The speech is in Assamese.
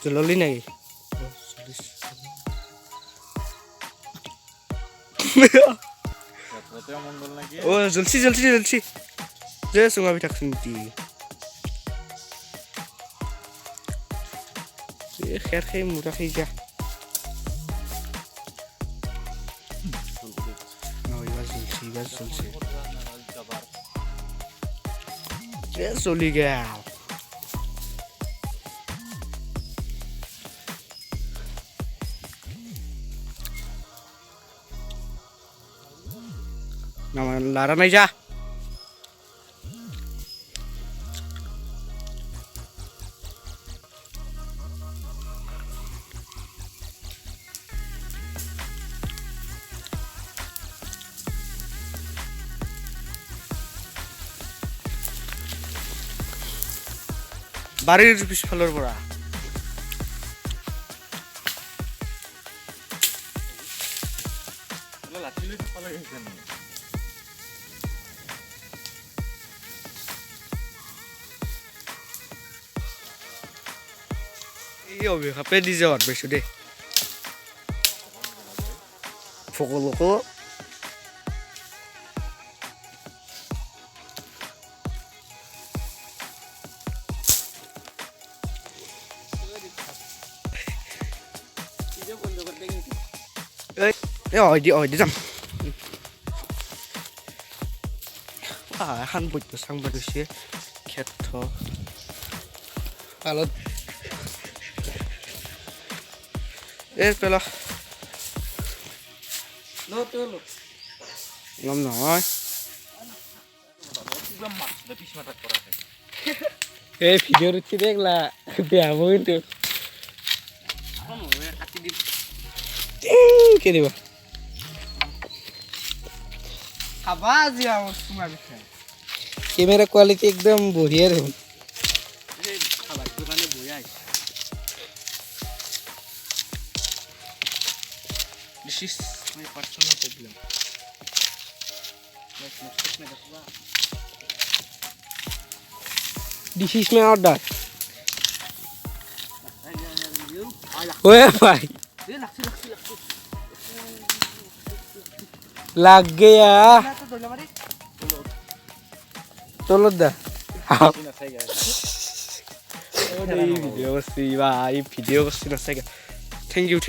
জ্বললি নাকি ও জ্বলছি জ্বলছি জ্বলছি যে চুঙাবি থাকছি নেকি খেৰ খাই মুৰা খাই যা এইবাৰ জ্বলছি চলি গেল লাৰা নাই যা বাৰীৰ পিছফালৰ পৰা এই অভিশাপে দি যাওঁ পাইছোঁ দেই সকলোকো হয় দি যাম এখন বৈদ্য চাংবা দিছে ক্ষেত্ৰ পালত পেলা লম নহয় এই ভিডিঅ'ত উঠি দেখলা বেয়া হ'ব কিন্তু কে দিবা খাবা আজি আমার তোমার বিষয় ক্যামেরা কোয়ালিটি একদম বঢ়িয়া দেখুন এই খাবার দোকানে বই I this is my personal problem this is my order way ভাই लग गया चलो दा वीडियो बस भाई वीडियो बस थैंक यू